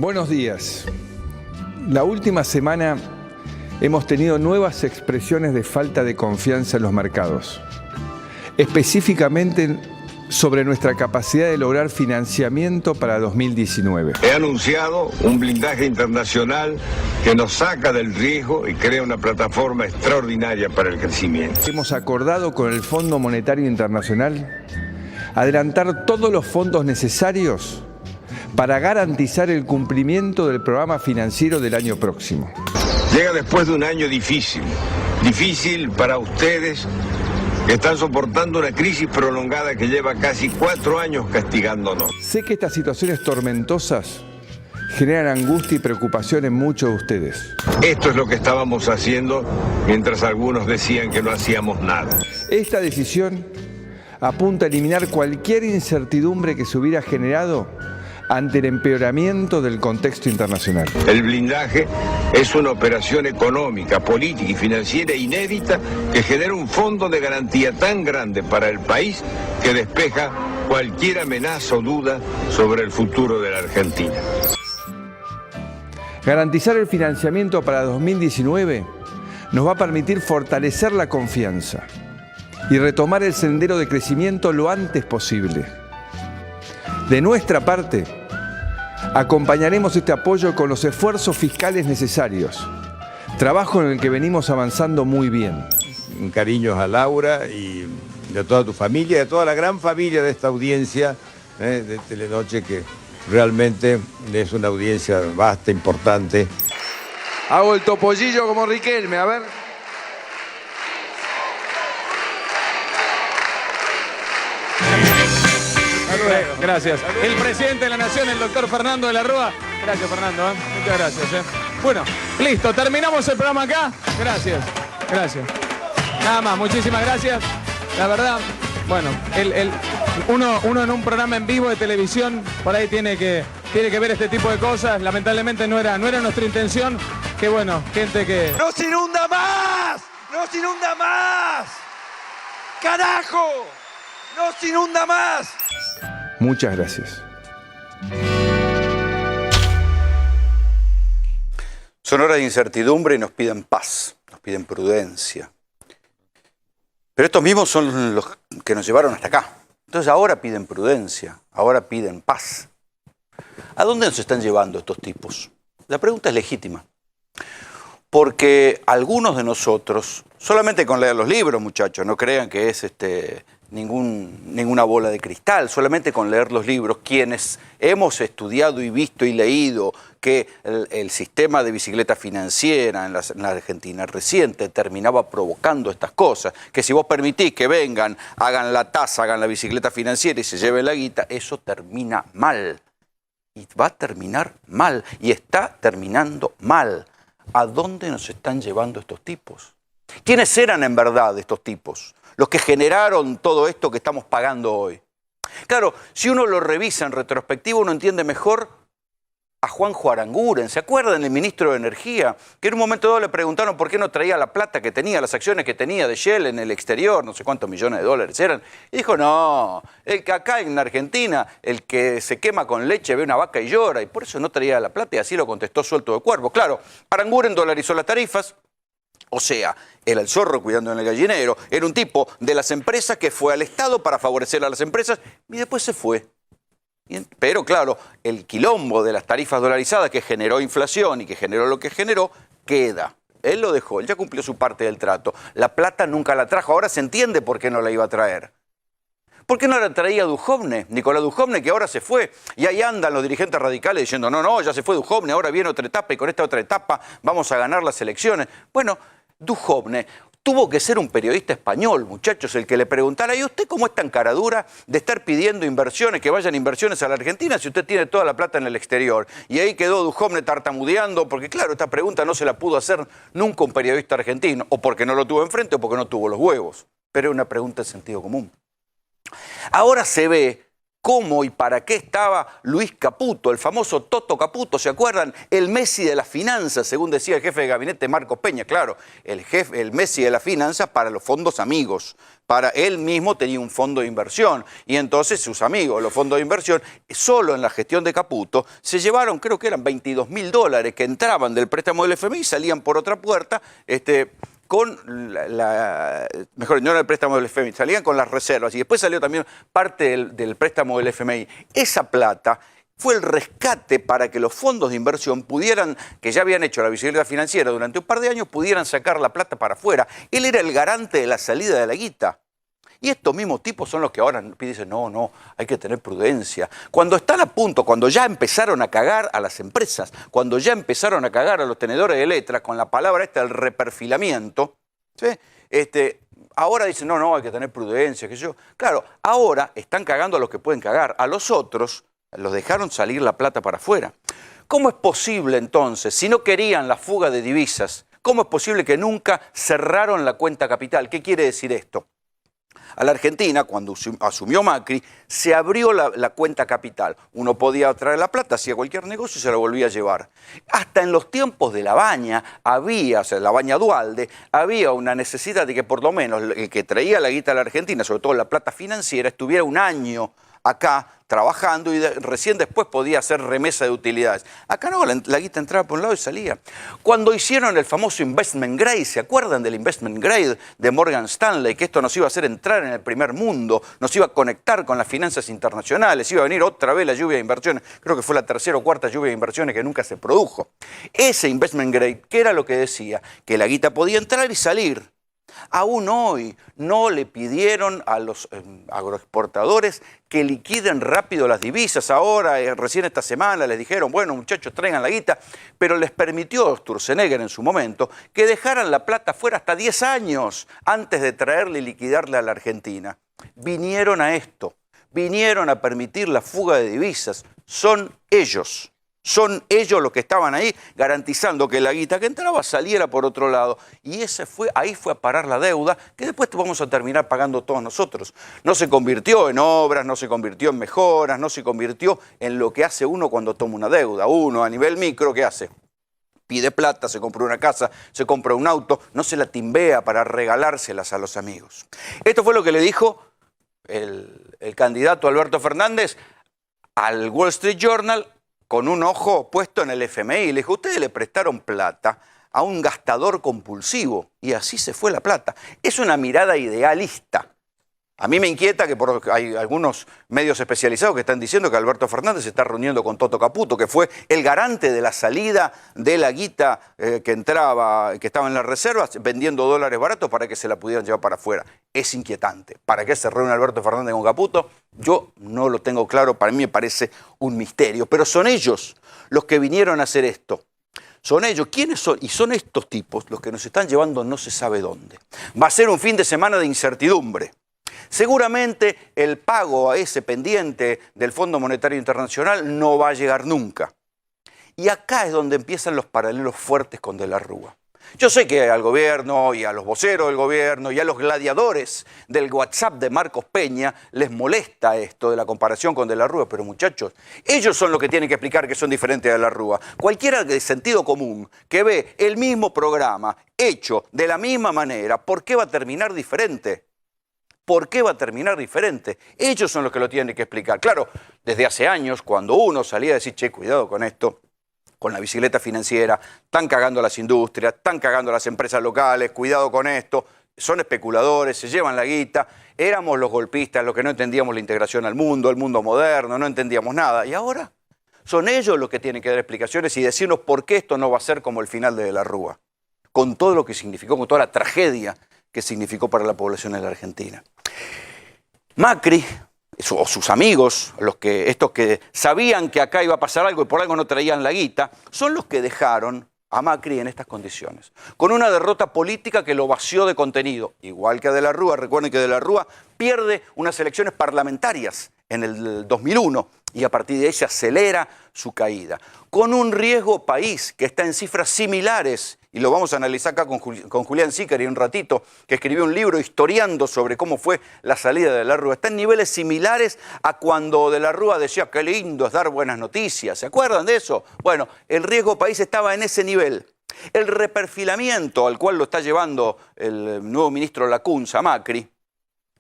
Buenos días. La última semana hemos tenido nuevas expresiones de falta de confianza en los mercados, específicamente sobre nuestra capacidad de lograr financiamiento para 2019. He anunciado un blindaje internacional que nos saca del riesgo y crea una plataforma extraordinaria para el crecimiento. Hemos acordado con el Fondo Monetario Internacional adelantar todos los fondos necesarios para garantizar el cumplimiento del programa financiero del año próximo. Llega después de un año difícil para ustedes que están soportando una crisis prolongada que lleva casi 4 años castigándonos. Sé que estas situaciones tormentosas generan angustia y preocupación en muchos de ustedes. Esto es lo que estábamos haciendo mientras algunos decían que no hacíamos nada. Esta decisión apunta a eliminar cualquier incertidumbre que se hubiera generado ante el empeoramiento del contexto internacional. El blindaje es una operación económica, política y financiera inédita que genera un fondo de garantía tan grande para el país que despeja cualquier amenaza o duda sobre el futuro de la Argentina. Garantizar el financiamiento para 2019 nos va a permitir fortalecer la confianza y retomar el sendero de crecimiento lo antes posible. De nuestra parte, acompañaremos este apoyo con los esfuerzos fiscales necesarios, trabajo en el que venimos avanzando muy bien. Cariños a Laura y a toda tu familia y a toda la gran familia de esta audiencia de Telenoche, que realmente es una audiencia vasta, importante. Hago el topollillo como Riquelme, a ver. Gracias. El presidente de la Nación, el doctor Fernando de la Rúa. Gracias, Fernando. Muchas gracias. Bueno, listo. Terminamos el programa acá. Gracias. Gracias. Nada más. Muchísimas gracias. La verdad, bueno, uno en un programa en vivo de televisión, por ahí tiene que ver este tipo de cosas. Lamentablemente no era nuestra intención. Que bueno, gente que... ¡No se inunda más! ¡No se inunda más! ¡Carajo! ¡No se inunda más! Muchas gracias. Son horas de incertidumbre y nos piden paz, nos piden prudencia. Pero estos mismos son los que nos llevaron hasta acá. Entonces ahora piden prudencia, ahora piden paz. ¿A dónde nos están llevando estos tipos? La pregunta es legítima. Porque algunos de nosotros, solamente con leer los libros, muchachos, no crean que es ninguna bola de cristal, solamente con leer los libros, quienes hemos estudiado y visto y leído que el sistema de bicicleta financiera en la Argentina reciente terminaba provocando estas cosas, que si vos permitís que vengan, hagan la tasa, hagan la bicicleta financiera y se lleven la guita, eso termina mal. Y va a terminar mal, y está terminando mal. ¿A dónde nos están llevando estos tipos? ¿Quiénes eran en verdad estos tipos? Los que generaron todo esto que estamos pagando hoy. Claro, si uno lo revisa en retrospectiva, uno entiende mejor a Juanjo Aranguren. ¿Se acuerdan? El ministro de Energía, que en un momento dado le preguntaron por qué no traía la plata que tenía, las acciones que tenía de Shell en el exterior, no sé cuántos millones de dólares eran. Y dijo, no, el que acá en Argentina, el que se quema con leche ve una vaca y llora, y por eso no traía la plata, y así lo contestó suelto de cuervo. Claro, Aranguren dolarizó las tarifas. O sea, era el zorro cuidando en el gallinero, era un tipo de las empresas que fue al Estado para favorecer a las empresas y después se fue. Pero claro, el quilombo de las tarifas dolarizadas que generó inflación y que generó lo que generó, queda. Él lo dejó, él ya cumplió su parte del trato. La plata nunca la trajo, ahora se entiende por qué no la iba a traer. ¿Por qué no la traía Dujovne? Nicolás Dujovne, que ahora se fue. Y ahí andan los dirigentes radicales diciendo, no, ya se fue Dujovne, ahora viene otra etapa y con esta otra etapa vamos a ganar las elecciones. Bueno, Dujovne tuvo que ser un periodista español, muchachos, el que le preguntara, ¿y usted cómo es tan cara dura de estar pidiendo inversiones, que vayan inversiones a la Argentina si usted tiene toda la plata en el exterior? Y ahí quedó Dujovne tartamudeando, porque claro, esta pregunta no se la pudo hacer nunca un periodista argentino, o porque no lo tuvo enfrente o porque no tuvo los huevos. Pero es una pregunta de sentido común. Ahora se ve cómo y para qué estaba Luis Caputo, el famoso Toto Caputo, ¿se acuerdan? El Messi de las finanzas, según decía el jefe de gabinete Marcos Peña, claro, el Messi de las finanzas para los fondos amigos. Para él mismo tenía un fondo de inversión y entonces sus amigos, los fondos de inversión, solo en la gestión de Caputo, se llevaron, creo que eran $22.000 que entraban del préstamo del FMI y salían por otra puerta, mejor, no era el préstamo del FMI, salían con las reservas y después salió también parte del préstamo del FMI. Esa plata fue el rescate para que los fondos de inversión pudieran, que ya habían hecho la visibilidad financiera durante un par de años, pudieran sacar la plata para afuera. Él era el garante de la salida de la guita. Y estos mismos tipos son los que ahora dicen, no, hay que tener prudencia. Cuando están a punto, cuando ya empezaron a cagar a las empresas, cuando ya empezaron a cagar a los tenedores de letras, con la palabra el reperfilamiento, ¿sí? Ahora dicen, no, hay que tener prudencia, qué sé yo. Claro, ahora están cagando a los que pueden cagar, a los otros los dejaron salir la plata para afuera. ¿Cómo es posible entonces, si no querían la fuga de divisas, cómo es posible que nunca cerraron la cuenta capital? ¿Qué quiere decir esto? A la Argentina, cuando asumió Macri, se abrió la cuenta capital. Uno podía traer la plata, hacía cualquier negocio y se la volvía a llevar. Hasta en los tiempos de la Baña había, o sea, la Baña Duhalde, había una necesidad de que por lo menos el que traía la guita a la Argentina, sobre todo la plata financiera, estuviera un año acá trabajando y recién después podía hacer remesa de utilidades. Acá no, la guita entraba por un lado y salía. Cuando hicieron el famoso investment grade, ¿se acuerdan del investment grade de Morgan Stanley? Que esto nos iba a hacer entrar en el primer mundo, nos iba a conectar con las finanzas internacionales, iba a venir otra vez la lluvia de inversiones. Creo que fue la tercera o cuarta lluvia de inversiones que nunca se produjo. Ese investment grade, ¿qué era lo que decía? Que la guita podía entrar y salir. Aún hoy no le pidieron a los agroexportadores que liquiden rápido las divisas. Ahora, recién esta semana, les dijeron, bueno, muchachos, traigan la guita, pero les permitió Sturzenegger en su momento que dejaran la plata fuera hasta 10 años antes de traerle y liquidarle a la Argentina. Vinieron a esto, vinieron a permitir la fuga de divisas. Son ellos los que estaban ahí garantizando que la guita que entraba saliera por otro lado. Y ahí fue a parar la deuda que después vamos a terminar pagando todos nosotros. No se convirtió en obras, no se convirtió en mejoras, no se convirtió en lo que hace uno cuando toma una deuda. Uno a nivel micro, ¿qué hace? Pide plata, se compra una casa, se compra un auto, no se la timbea para regalárselas a los amigos. Esto fue lo que le dijo el candidato Alberto Fernández al Wall Street Journal, con un ojo puesto en el FMI. Le dijo, ustedes le prestaron plata a un gastador compulsivo y así se fue la plata. Es una mirada idealista. A mí me inquieta que hay algunos medios especializados que están diciendo que Alberto Fernández se está reuniendo con Toto Caputo, que fue el garante de la salida de la guita que estaba en las reservas, vendiendo dólares baratos para que se la pudieran llevar para afuera. Es inquietante. ¿Para qué se reúne Alberto Fernández con Caputo? Yo no lo tengo claro, para mí me parece un misterio. Pero son ellos los que vinieron a hacer esto. Son ellos. ¿Quiénes son? Y son estos tipos los que nos están llevando no se sabe dónde. Va a ser un fin de semana de incertidumbre. Seguramente el pago a ese pendiente del Fondo Monetario Internacional no va a llegar nunca. Y acá es donde empiezan los paralelos fuertes con De la Rúa. Yo sé que al gobierno y a los voceros del gobierno y a los gladiadores del WhatsApp de Marcos Peña les molesta esto de la comparación con De la Rúa, pero muchachos, ellos son los que tienen que explicar que son diferentes a De la Rúa. Cualquiera de sentido común que ve el mismo programa hecho de la misma manera, ¿por qué va a terminar diferente? ¿Por qué va a terminar diferente? Ellos son los que lo tienen que explicar. Claro, desde hace años, cuando uno salía a decir, che, cuidado con esto, con la bicicleta financiera, están cagando las industrias, están cagando las empresas locales, cuidado con esto, son especuladores, se llevan la guita, éramos los golpistas los que no entendíamos la integración al mundo, el mundo moderno, no entendíamos nada. Y ahora son ellos los que tienen que dar explicaciones y decirnos por qué esto no va a ser como el final de La Rúa, con todo lo que significó, con toda la tragedia que significó para la población de la Argentina. Macri, o sus amigos, estos que sabían que acá iba a pasar algo y por algo no traían la guita, son los que dejaron a Macri en estas condiciones, con una derrota política que lo vació de contenido, igual que a De la Rúa. Recuerden que De la Rúa pierde unas elecciones parlamentarias en el 2001 y a partir de ahí se acelera su caída. Con un riesgo país que está en cifras similares, y lo vamos a analizar acá con Julián Zicari un ratito, que escribió un libro historiando sobre cómo fue la salida de la Rúa. Está en niveles similares a cuando de la Rúa decía qué lindo es dar buenas noticias. ¿Se acuerdan de eso? Bueno, el riesgo país estaba en ese nivel. El reperfilamiento al cual lo está llevando el nuevo ministro Lacunza, Macri,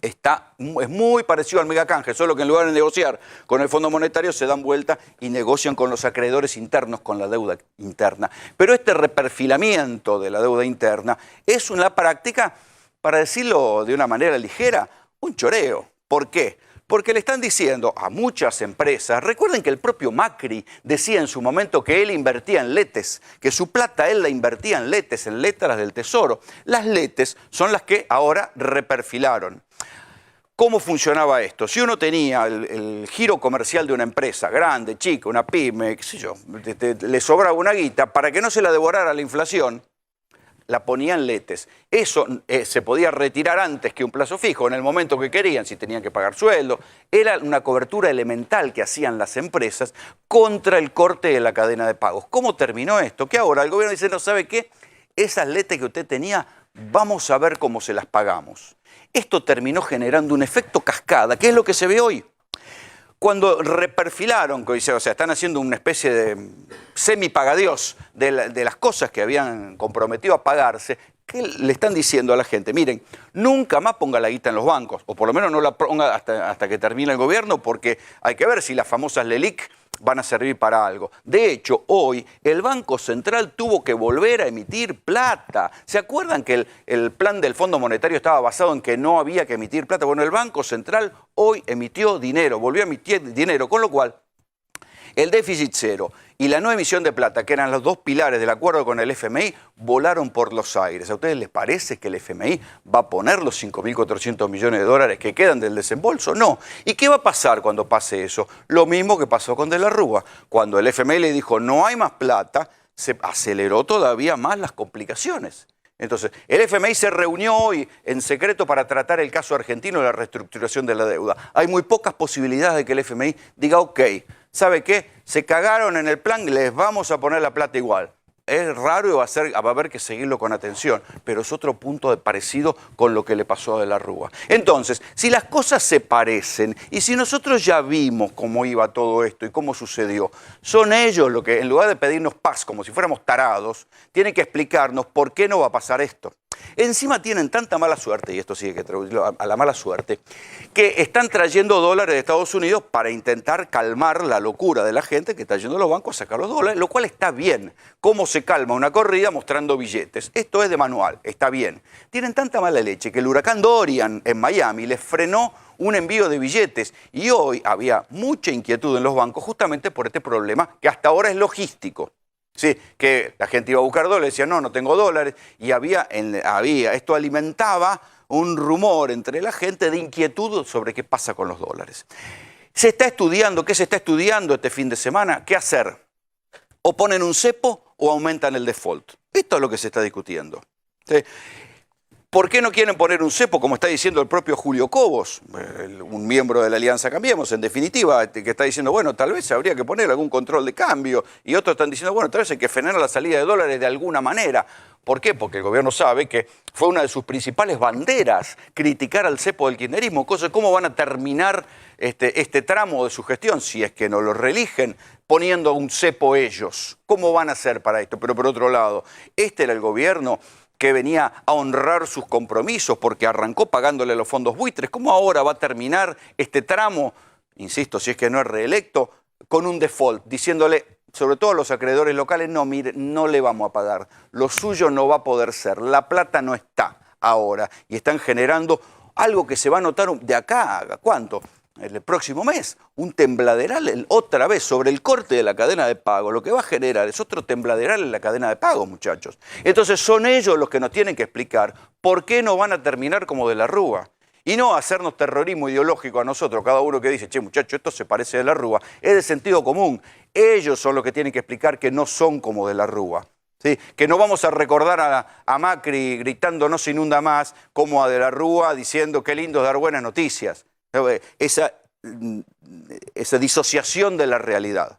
es muy parecido al megacanje, solo que en lugar de negociar con el Fondo Monetario se dan vuelta y negocian con los acreedores internos, con la deuda interna. Pero este reperfilamiento de la deuda interna es una práctica, para decirlo de una manera ligera, un choreo. ¿Por qué? Porque le están diciendo a muchas empresas, recuerden que el propio Macri decía en su momento que él invertía en letes, que su plata él la invertía en letes, en letras del Tesoro. Las letes son las que ahora reperfilaron. ¿Cómo funcionaba esto? Si uno tenía el giro comercial de una empresa, grande, chica, una pyme, qué sé yo, le sobraba una guita, para que no se la devorara la inflación, la ponían letes. Eso se podía retirar antes que un plazo fijo, en el momento que querían, si tenían que pagar sueldo. Era una cobertura elemental que hacían las empresas contra el corte de la cadena de pagos. ¿Cómo terminó esto? Que ahora el gobierno dice, no sabe qué, esas letes que usted tenía, vamos a ver cómo se las pagamos. Esto terminó generando un efecto cascada, que es lo que se ve hoy. Cuando reperfilaron, o sea, están haciendo una especie de semi-pagadiós de las cosas que habían comprometido a pagarse, ¿qué le están diciendo a la gente? Miren, nunca más ponga la guita en los bancos, o por lo menos no la ponga hasta que termine el gobierno, porque hay que ver si las famosas LELIQ van a servir para algo. De hecho, hoy el Banco Central tuvo que volver a emitir plata. ¿Se acuerdan que el plan del Fondo Monetario estaba basado en que no había que emitir plata? Bueno, el Banco Central hoy emitió dinero, volvió a emitir dinero, con lo cual el déficit cero y la no emisión de plata, que eran los dos pilares del acuerdo con el FMI, volaron por los aires. ¿A ustedes les parece que el FMI va a poner los 5.400 millones de dólares que quedan del desembolso? No. ¿Y qué va a pasar cuando pase eso? Lo mismo que pasó con De la Rúa. Cuando el FMI le dijo no hay más plata, se aceleró todavía más las complicaciones. Entonces, el FMI se reunió hoy en secreto para tratar el caso argentino de la reestructuración de la deuda. Hay muy pocas posibilidades de que el FMI diga, ok, ¿sabe qué? Se cagaron en el plan, les vamos a poner la plata igual. Es raro y va a haber que seguirlo con atención, pero es otro punto de parecido con lo que le pasó a De la Rúa. Entonces, si las cosas se parecen y si nosotros ya vimos cómo iba todo esto y cómo sucedió, son ellos los que, en lugar de pedirnos paz como si fuéramos tarados, tienen que explicarnos por qué no va a pasar esto. Encima tienen tanta mala suerte, y esto sí hay que traducirlo a la mala suerte, que están trayendo dólares de Estados Unidos para intentar calmar la locura de la gente que está yendo a los bancos a sacar los dólares, lo cual está bien. ¿Cómo se calma una corrida? Mostrando billetes. Esto es de manual, está bien. Tienen tanta mala leche que el huracán Dorian en Miami les frenó un envío de billetes y hoy había mucha inquietud en los bancos justamente por este problema que hasta ahora es logístico. Sí, que la gente iba a buscar dólares, decía, no tengo dólares, y esto alimentaba un rumor entre la gente de inquietud sobre qué pasa con los dólares. Se está estudiando, ¿qué se está estudiando este fin de semana? ¿Qué hacer? O ponen un cepo o aumentan el default. Esto es lo que se está discutiendo. ¿Sí? ¿Por qué no quieren poner un cepo, como está diciendo el propio Julio Cobos, un miembro de la Alianza Cambiemos, en definitiva, que está diciendo, bueno, tal vez habría que poner algún control de cambio, y otros están diciendo, bueno, tal vez hay que frenar la salida de dólares de alguna manera. ¿Por qué? Porque el gobierno sabe que fue una de sus principales banderas criticar al cepo del kirchnerismo. ¿Cómo van a terminar este tramo de su gestión si es que no lo reeligen poniendo un cepo ellos? ¿Cómo van a hacer para esto? Pero por otro lado, este era el gobierno que venía a honrar sus compromisos porque arrancó pagándole los fondos buitres. ¿Cómo ahora va a terminar este tramo, insisto, si es que no es reelecto, con un default, diciéndole, sobre todo a los acreedores locales, no, mire, no le vamos a pagar, lo suyo no va a poder ser, la plata no está ahora, y están generando algo que se va a notar de acá a ¿cuánto? El próximo mes, un tembladeral otra vez sobre el corte de la cadena de pago. Lo que va a generar es otro tembladeral en la cadena de pago, muchachos. Entonces son ellos los que nos tienen que explicar por qué no van a terminar como De la Rúa. Y no hacernos terrorismo ideológico a nosotros, cada uno que dice, che muchacho, esto se parece a De la Rúa. Es de sentido común. Ellos son los que tienen que explicar que no son como De la Rúa. ¿Sí? Que no vamos a recordar a Macri gritando no se inunda más, como a De la Rúa diciendo qué lindo es dar buenas noticias. esa disociación de la realidad.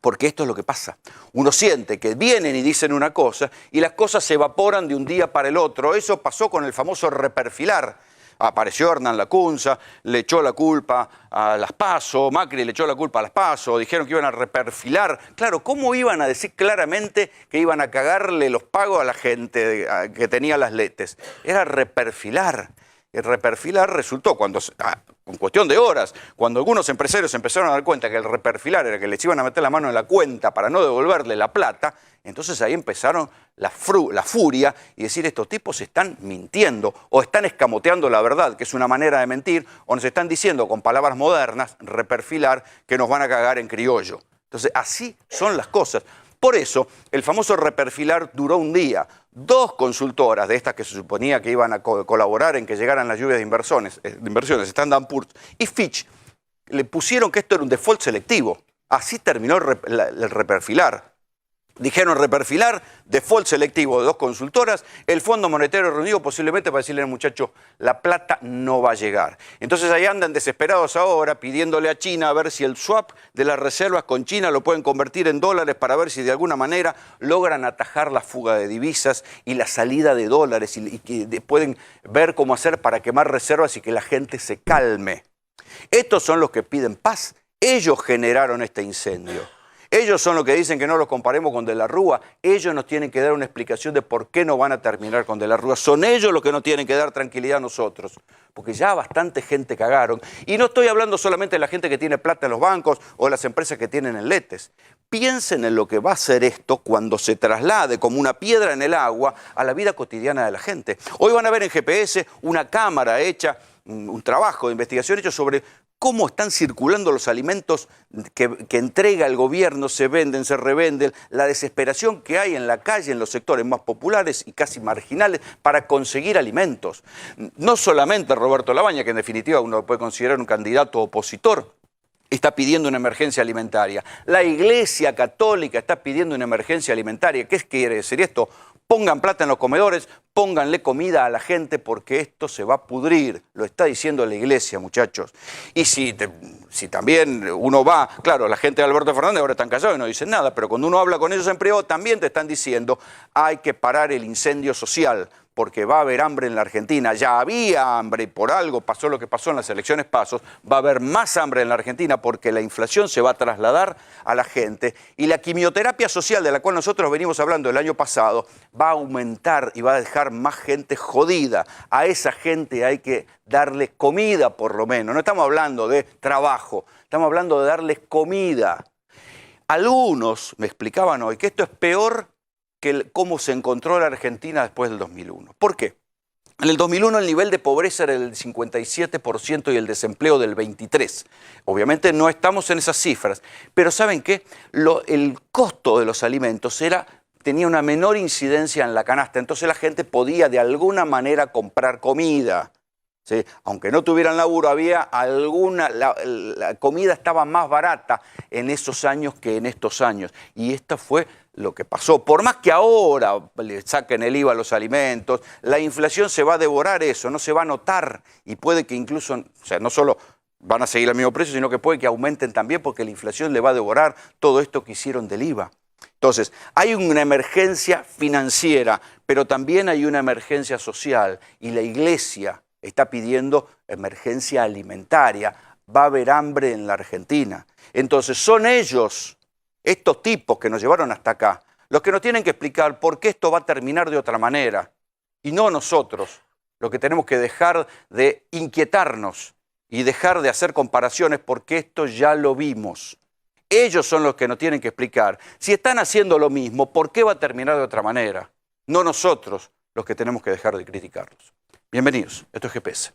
Porque esto es lo que pasa. Uno siente que vienen y dicen una cosa y las cosas se evaporan de un día para el otro. Eso pasó con el famoso reperfilar. Apareció Hernán Lacunza, le echó la culpa a las PASO, Macri le echó la culpa a las PASO, dijeron que iban a reperfilar. Claro, ¿cómo iban a decir claramente que iban a cagarle los pagos a la gente que tenía las letes? Era reperfilar. El reperfilar resultó cuando, en cuestión de horas, cuando algunos empresarios empezaron a dar cuenta que el reperfilar era que les iban a meter la mano en la cuenta para no devolverle la plata, entonces ahí empezaron la furia y decir, estos tipos están mintiendo o están escamoteando la verdad, que es una manera de mentir, o nos están diciendo con palabras modernas, reperfilar, que nos van a cagar en criollo. Entonces así son las cosas. Por eso, el famoso reperfilar duró un día. 2 consultoras de estas que se suponía que iban a colaborar en que llegaran las lluvias de inversiones, Standard & Poor's y Fitch, le pusieron que esto era un default selectivo. Así terminó el reperfilar. Dijeron reperfilar, default selectivo de 2 consultoras, el Fondo Monetario reunido posiblemente para decirle al muchacho, la plata no va a llegar. Entonces ahí andan desesperados ahora pidiéndole a China a ver si el swap de las reservas con China lo pueden convertir en dólares para ver si de alguna manera logran atajar la fuga de divisas y la salida de dólares y que pueden ver cómo hacer para quemar reservas y que la gente se calme. Estos son los que piden paz. Ellos generaron este incendio. Ellos son los que dicen que no los comparemos con De la Rúa. Ellos nos tienen que dar una explicación de por qué no van a terminar con De la Rúa. Son ellos los que nos tienen que dar tranquilidad a nosotros. Porque ya bastante gente cagaron. Y no estoy hablando solamente de la gente que tiene plata en los bancos o de las empresas que tienen en letes. Piensen en lo que va a hacer esto cuando se traslade como una piedra en el agua a la vida cotidiana de la gente. Hoy van a ver en GPS una cámara hecha, un trabajo de investigación hecho sobre cómo están circulando los alimentos que entrega el gobierno, se venden, se revenden, la desesperación que hay en la calle, en los sectores más populares y casi marginales, para conseguir alimentos. No solamente Roberto Labaña, que en definitiva uno lo puede considerar un candidato opositor, está pidiendo una emergencia alimentaria. La Iglesia Católica está pidiendo una emergencia alimentaria. ¿Qué quiere decir esto? Pongan plata en los comedores, pónganle comida a la gente porque esto se va a pudrir. Lo está diciendo la Iglesia, muchachos. Y si también uno va, claro, la gente de Alberto Fernández ahora están callados y no dicen nada, pero cuando uno habla con ellos en privado también te están diciendo hay que parar el incendio social porque va a haber hambre en la Argentina. Ya había hambre y por algo pasó lo que pasó en las elecciones pasos. Va a haber más hambre en la Argentina porque la inflación se va a trasladar a la gente y la quimioterapia social de la cual nosotros venimos hablando el año pasado va a aumentar y va a dejar más gente jodida. A esa gente hay que darles comida por lo menos. No estamos hablando de trabajo, estamos hablando de darles comida. Algunos me explicaban hoy que esto es peor que cómo se encontró la Argentina después del 2001. ¿Por qué? En el 2001 el nivel de pobreza era del 57% y el desempleo del 23%. Obviamente no estamos en esas cifras, pero ¿saben qué? El costo de los alimentos tenía una menor incidencia en la canasta, entonces la gente podía de alguna manera comprar comida. ¿Sí? Aunque no tuvieran laburo, había la comida estaba más barata en esos años que en estos años. Y esto fue lo que pasó. Por más que ahora le saquen el IVA a los alimentos, la inflación se va a devorar eso, no se va a notar. Y puede que incluso, o sea, no solo van a seguir al mismo precio, sino que puede que aumenten también porque la inflación le va a devorar todo esto que hicieron del IVA. Entonces, hay una emergencia financiera, pero también hay una emergencia social. Y la Iglesia está pidiendo emergencia alimentaria. Va a haber hambre en la Argentina. Entonces son ellos, estos tipos que nos llevaron hasta acá, los que nos tienen que explicar por qué esto va a terminar de otra manera. Y no nosotros, los que tenemos que dejar de inquietarnos y dejar de hacer comparaciones porque esto ya lo vimos. Ellos son los que nos tienen que explicar. Si están haciendo lo mismo, ¿por qué va a terminar de otra manera? No nosotros los que tenemos que dejar de criticarlos. Bienvenidos, esto es GPS.